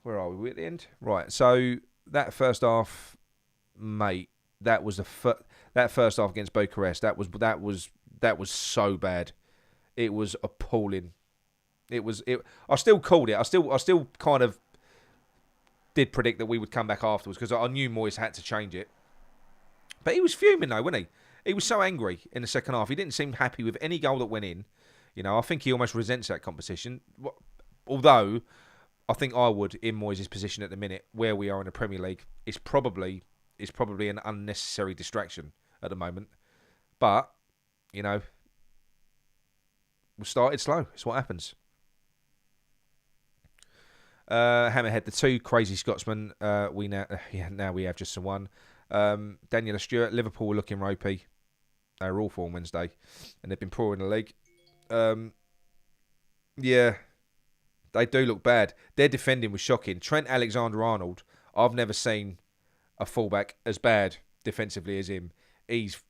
Where are we at the end? Right, so that first half, mate, that was that first half against Bucharest. That was so bad. It was appalling. I still called it. I still kind of did predict that we would come back afterwards because I knew Moyes had to change it. But he was fuming though, wasn't he? He was so angry in the second half. He didn't seem happy with any goal that went in. You know, I think he almost resents that competition. Although, I think I would, in Moyes' position at the minute, where we are in the Premier League, is probably an unnecessary distraction at the moment. But, you know, we started slow. It's what happens. Hammerhead, the two crazy Scotsmen. Now we have just the one. Daniela Stewart, Liverpool were looking ropey. They were awful on Wednesday, and they've been poor in the league. Yeah, they do look bad. Their defending was shocking. Trent Alexander-Arnold, I've never seen a fullback as bad defensively as him. He's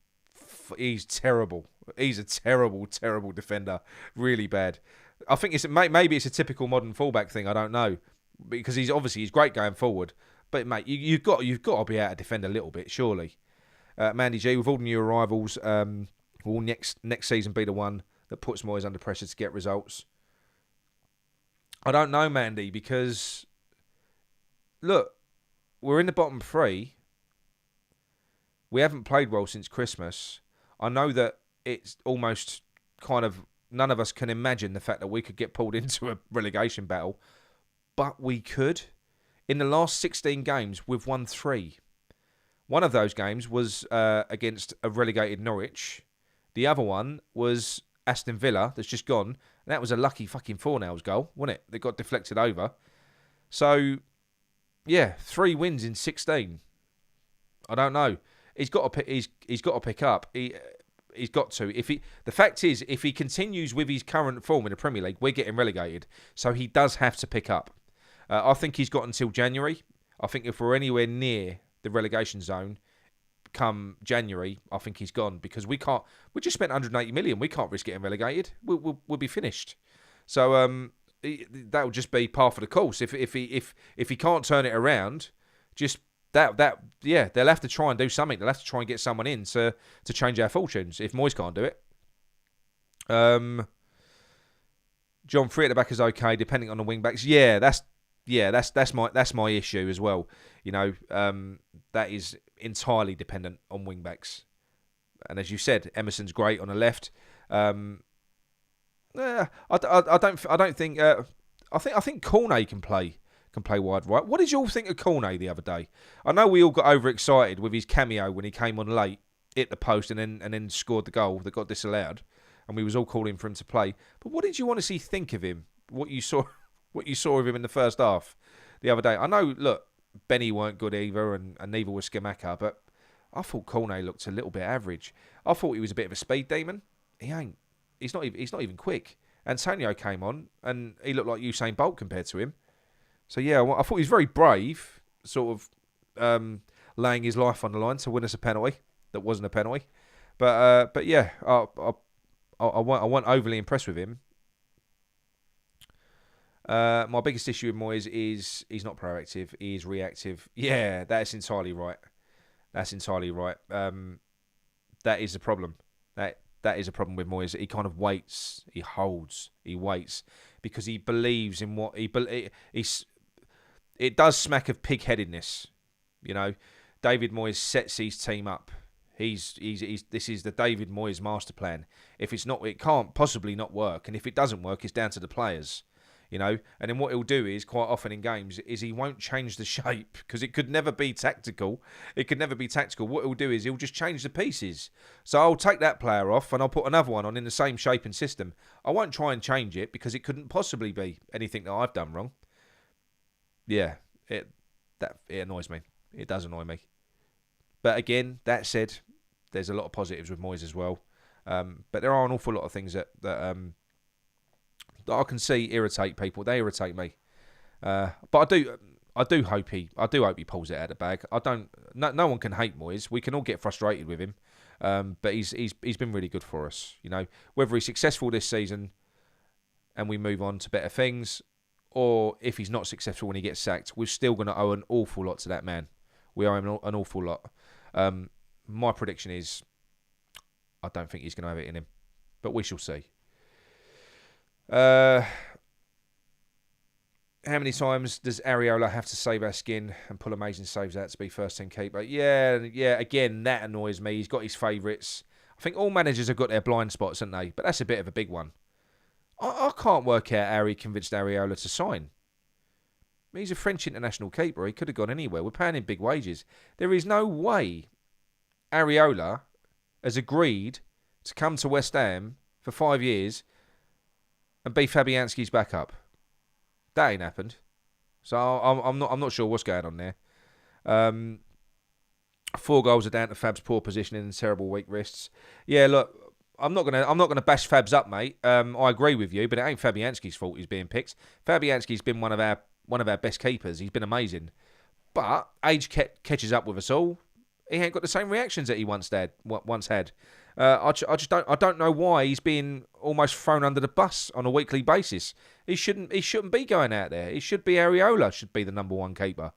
terrible. He's a terrible, terrible defender. Really bad. I think maybe it's a typical modern fullback thing. I don't know, because he's great going forward. But mate, you've got to be able to defend a little bit, surely. Mandy G, with all the new arrivals, will next season be the one that puts Moyes under pressure to get results? I don't know, Mandy, because look, we're in the bottom three. We haven't played well since Christmas. I know that it's almost kind of none of us can imagine the fact that we could get pulled into a relegation battle, but we could. In the last 16 games, we've won 3. One of those games was against a relegated Norwich. The other one was Aston Villa, that's just gone. And that was a lucky fucking Fornals goal, wasn't it? That got deflected over. So, yeah, 3 wins in 16. I don't know. He's got to pick up. He's got to. The fact is, if he continues with his current form in the Premier League, we're getting relegated. So he does have to pick up. I think he's got until January. I think if we're anywhere near the relegation zone come January, I think he's gone, because we can't. We just spent 180 million. We can't risk getting relegated. We'll be finished. So that will just be par for the course. If he can't turn it around, just they'll have to try and do something. They'll have to try and get someone in to change our fortunes. If Moyes can't do it. John Free at the back is okay, depending on the wing backs. That's my issue as well. You know, that is entirely dependent on wing backs. And as you said, Emerson's great on the left. I think Cornet can play wide right. What did you all think of Cornet the other day? I know we all got overexcited with his cameo when he came on late, hit the post, and then scored the goal that got disallowed, and we was all calling for him to play. But what did you honestly think of him? What you saw of him in the first half the other day? I know, look, Benny weren't good either, and neither was Skamaka, but I thought Cornet looked a little bit average. I thought he was a bit of a speed demon. He ain't. He's not even quick. Antonio came on, and he looked like Usain Bolt compared to him. So yeah, I thought he was very brave, sort of laying his life on the line to win us a penalty that wasn't a penalty. But yeah, I wasn't overly impressed with him. My biggest issue with Moyes is he's not proactive. He is reactive. Yeah, that's entirely right. That is the problem. That is a problem with Moyes. He kind of waits. He holds. He waits because he believes in what he believes. It does smack of pig-headedness. You know, David Moyes sets his team up. This is the David Moyes master plan. If it's not, it can't possibly not work. And if it doesn't work, it's down to the players. You know, and then what he'll do is, quite often in games, is he won't change the shape, because it could never be tactical. What he'll do is he'll just change the pieces. So I'll take that player off and I'll put another one on in the same shape and system. I won't try and change it, because it couldn't possibly be anything that I've done wrong. Yeah, it annoys me. It does annoy me. But again, that said, there's a lot of positives with Moyes as well. But there are an awful lot of things that I can see irritate people. They irritate me. But I do hope he pulls it out of the bag. No one can hate Moyes. We can all get frustrated with him. But he's been really good for us. You know, whether he's successful this season and we move on to better things, or if he's not successful when he gets sacked, we're still going to owe an awful lot to that man. We owe him an awful lot. My prediction is, I don't think he's going to have it in him, but we shall see. How many times does Areola have to save our skin and pull amazing saves out to be first team keeper? Yeah. Again, that annoys me. He's got his favourites. I think all managers have got their blind spots, haven't they? But that's a bit of a big one. I can't work out how he convinced Areola to sign. He's a French international keeper. He could have gone anywhere. We're paying him big wages. There is no way Areola has agreed to come to West Ham for 5 years and be Fabianski's backup. That ain't happened. So I'm not sure what's going on there. 4 goals are down to Fab's poor positioning and terrible weak wrists. Yeah, look, I'm not gonna bash Fabs up, mate. I agree with you, but it ain't Fabianski's fault he's being picked. Fabianski's been one of our best keepers. He's been amazing, but age catches up with us all. He ain't got the same reactions that he once had. I don't know why he's being almost thrown under the bus on a weekly basis. He shouldn't be going out there. It should be Areola should be the number 1 keeper.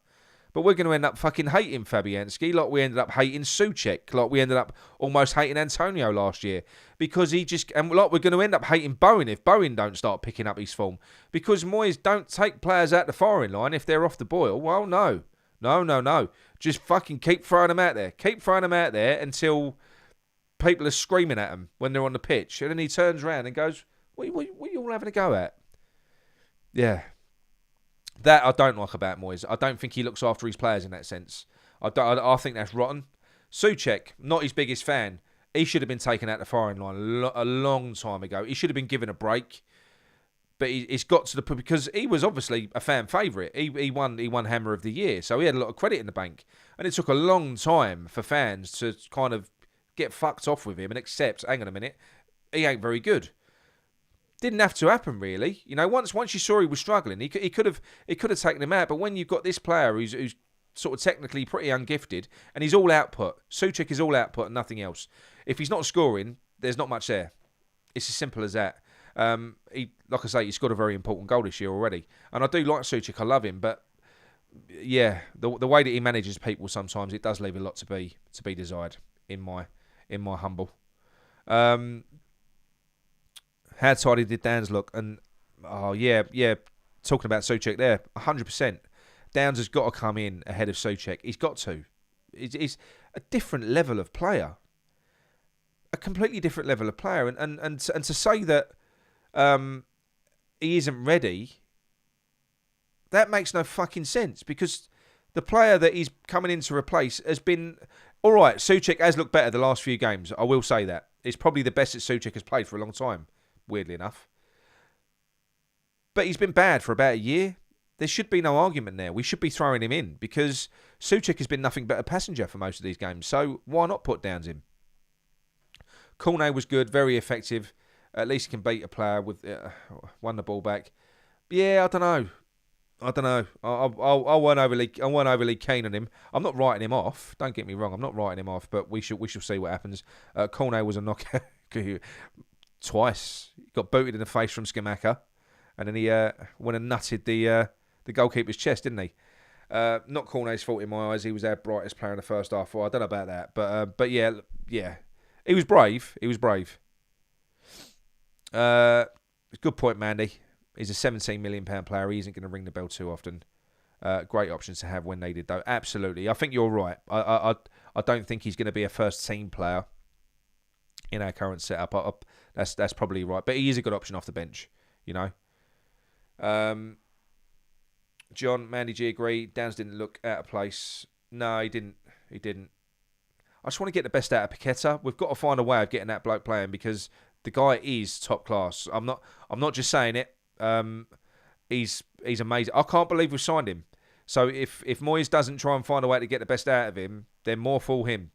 But we're going to end up fucking hating Fabianski like we ended up hating Souček, like we ended up almost hating Antonio last year. Because and like we're going to end up hating Bowen if Bowen don't start picking up his form. Because Moyes don't take players out the firing line if they're off the boil. Well, no. No. Just fucking keep throwing them out there. Keep throwing them out there until people are screaming at him when they're on the pitch. And then he turns around and goes, what are you all having a go at? Yeah. That I don't like about Moyes. I don't think he looks after his players in that sense. I think that's rotten. Souček, not his biggest fan. He should have been taken out the firing line a long time ago. He should have been given a break. But he's got to the point because he was obviously a fan favourite. He won Hammer of the Year, so he had a lot of credit in the bank. And it took a long time for fans to kind of get fucked off with him and accept, hang on a minute, he ain't very good. Didn't have to happen really. You know, once you saw he was struggling, he could have taken him out. But when you've got this player who's sort of technically pretty ungifted and he's all output, Souček is all output and nothing else. If he's not scoring, there's not much there. It's as simple as that. Like I say, he scored a very important goal this year already, and I do like Souček. I love him, but yeah, the way that he manages people sometimes it does leave a lot to be desired. In my humble. How tidy did Downs look? And talking about Souček there, 100%. Downs has got to come in ahead of Souček. He's got to. He's a different level of player. A completely different level of player. And to say that he isn't ready, that makes no fucking sense because the player that he's coming in to replace has been... All right, Souček has looked better the last few games. I will say that. It's probably the best that Souček has played for a long time, weirdly enough. But he's been bad for about a year. There should be no argument there. We should be throwing him in because Souček has been nothing but a passenger for most of these games. So why not put Downs in? Cornet was good, very effective. At least he can beat a player with won the ball back. Yeah, I don't know. I weren't overly keen on him. I'm not writing him off. Don't get me wrong. I'm not writing him off, but we shall see what happens. Cornet was a knockout twice. He got booted in the face from Skamaka, and then he went and nutted the goalkeeper's chest, didn't he? Not Cornet's fault in my eyes. He was our brightest player in the first half. Well, I don't know about that, but yeah, he was brave. Good point, Mandy. He's a £17 million player. He isn't going to ring the bell too often. Great options to have when needed, though. Absolutely. I think you're right. I don't think he's going to be a first team player in our current setup. That's probably right. But he is a good option off the bench, you know. John, Mandy G agree. Downs didn't look out of place. No, he didn't. I just want to get the best out of Paqueta. We've got to find a way of getting that bloke playing because the guy is top class. I'm not just saying it. He's amazing. I can't believe we've signed him. So if Moyes doesn't try and find a way to get the best out of him, then more fool him,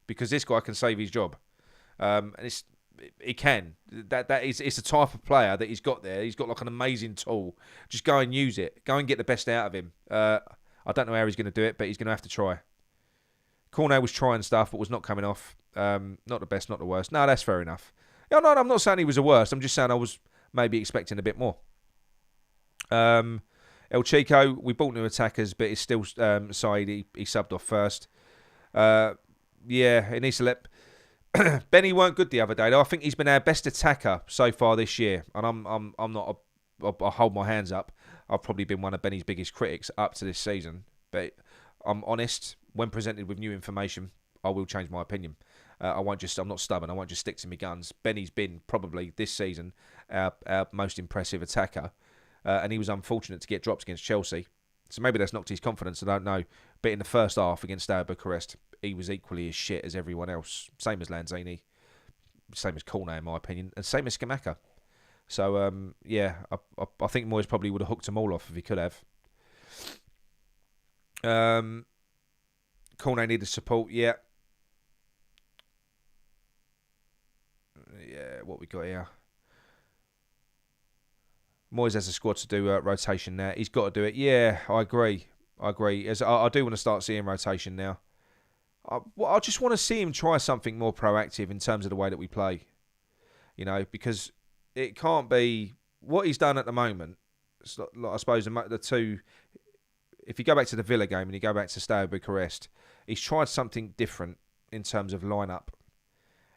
because this guy can save his job. And he can. It's a type of player that he's got there. He's got like an amazing tool. Just go and use it. Go and get the best out of him. I don't know how he's going to do it, but he's going to have to try. Cornet was trying stuff, but was not coming off. Not the best, not the worst. No, that's fair enough. No, I'm not saying he was the worst. I'm just saying I was maybe expecting a bit more. El Chico, we bought new attackers, but it's still Said. He subbed off first. He needs to let... Benny weren't good the other day, though. I think he's been our best attacker so far this year, and I'm not... I hold my hands up. I've probably been one of Benny's biggest critics up to this season. But I'm honest, when presented with new information, I will change my opinion. I'm not stubborn. I won't just stick to my guns. Benny's been probably this season our most impressive attacker, and he was unfortunate to get dropped against Chelsea. So maybe that's knocked his confidence. I don't know. But in the first half against Steaua Bucharest, he was equally as shit as everyone else. Same as Lanzini, same as Cornet in my opinion, and same as Skamaka. So I think Moyes probably would have hooked them all off if he could have. Cornet needed support. Yeah. Yeah, what we got here. Moyes has a squad to do rotation now. He's got to do it. Yeah, I agree. As I do want to start seeing rotation now. I just want to see him try something more proactive in terms of the way that we play. You know, because it can't be what he's done at the moment. It's not, I suppose the two. If you go back to the Villa game and you go back to Steaua Bucharest, he's tried something different in terms of lineup.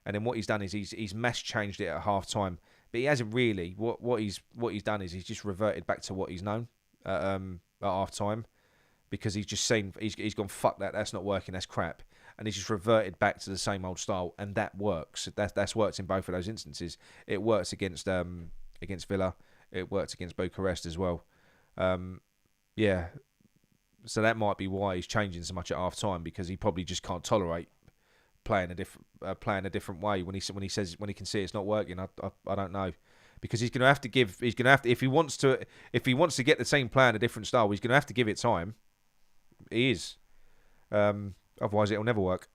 And then what he's done is he's mass changed it at half time, but he hasn't really. What he's done is he's just reverted back to what he's known at half time, because he's just seen he's gone, fuck that, that's not working, that's crap, and he's just reverted back to the same old style, and that works. That's worked in both of those instances. It works against Villa, it worked against Bucharest as well. Yeah, so that might be why he's changing so much at half time, because he probably just can't tolerate playing a different way when he can see it's not working. I don't know, because he's going to have to if he wants to get the team playing a different style, he's going to have to give it time. He is, otherwise it'll never work.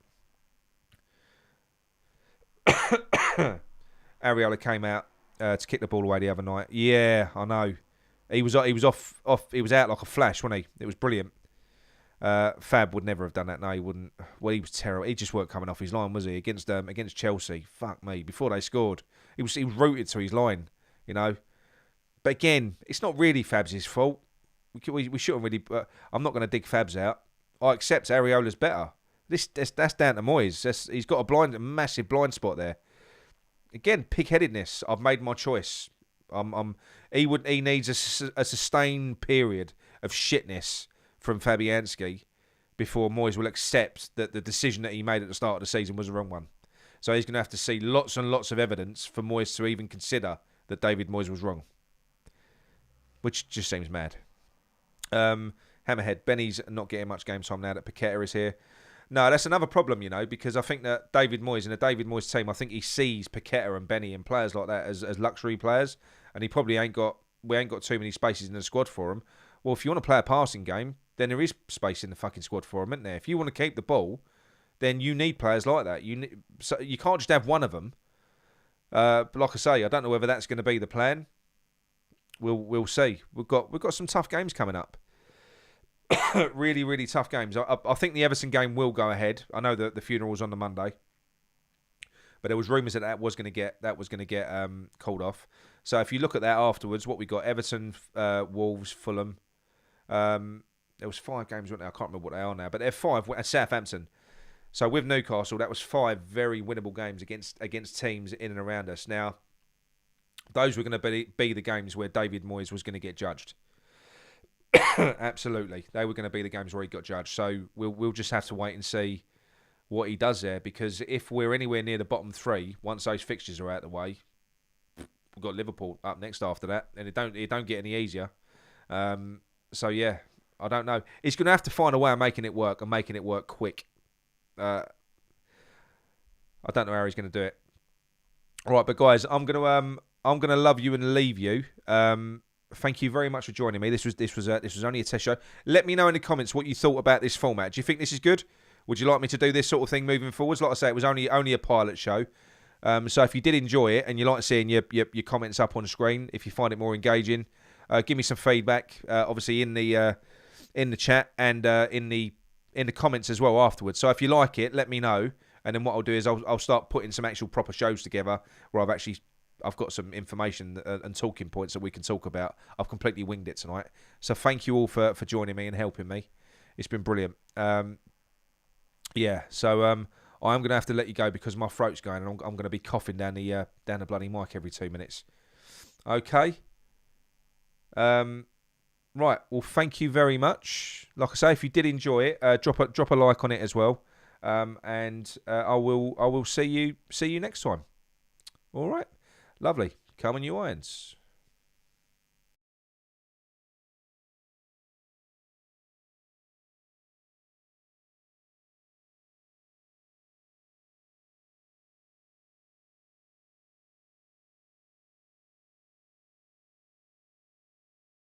Areola came out to kick the ball away the other night. Yeah, I know. He was off. He was out like a flash, wasn't he? It was brilliant. Fab would never have done that. No, he wouldn't. Well, he was terrible. He just weren't coming off his line, was he? Against Chelsea. Fuck me. Before they scored, he was rooted to his line, you know. But again, it's not really Fab's fault. We shouldn't really. I'm not going to dig Fab's out. I accept Areola's better. That's down to Moyes. He's got a massive blind spot there. Again, pig-headedness. I've made my choice. He needs a sustained period of shitness from Fabianski before Moyes will accept that the decision that he made at the start of the season was the wrong one. So he's going to have to see lots and lots of evidence for Moyes to even consider that David Moyes was wrong, which just seems mad. Hammerhead, Benny's not getting much game time now that Paqueta is here. No, that's another problem, you know, because I think that David Moyes, in a David Moyes team, I think he sees Paqueta and Benny and players like that as luxury players, and he probably we ain't got too many spaces in the squad for them. Well, if you want to play a passing game, then there is space in the fucking squad for them, isn't there? If you want to keep the ball, then you need players like that. So you can't just have one of them. But like I say, I don't know whether that's going to be the plan. We'll see. We've got some tough games coming up. Really, really tough games. I think the Everton game will go ahead. I know that the funeral's on the Monday, but there was rumours that was going to get called off. So if you look at that afterwards, what we got: Everton, Wolves, Fulham. There was 5 games, weren't there? I can't remember what they are now, but they're 5 at Southampton. So with Newcastle, that was 5 very winnable games against teams in and around us. Now, those were going to be the games where David Moyes was going to get judged. Absolutely, they were going to be the games where he got judged. So we'll just have to wait and see what he does there, because if we're anywhere near the bottom 3, once those fixtures are out of the way, we've got Liverpool up next after that, and it don't get any easier. So yeah. I don't know. He's going to have to find a way of making it work, and making it work quick. I don't know how he's going to do it. All right, but guys, I'm going to love you and leave you. Thank you very much for joining me. This was only a test show. Let me know in the comments what you thought about this format. Do you think this is good? Would you like me to do this sort of thing moving forwards? Like I say, it was only a pilot show. So if you did enjoy it and you like seeing your comments up on the screen, if you find it more engaging, give me some feedback. Obviously in the chat and in the comments as well afterwards. So if you like it, let me know, and then what I'll do is I'll start putting some actual proper shows together where I've got some information and talking points that we can talk about. I've completely winged it tonight. So thank you all for joining me and helping me. It's been brilliant. Yeah. So I'm going to have to let you go because my throat's going, and I'm going to be coughing down the bloody mic every 2 minutes. Okay. Right. Well, thank you very much. Like I say, if you did enjoy it, drop a like on it as well. And I will see you next time. All right. Lovely. Come on, you irons.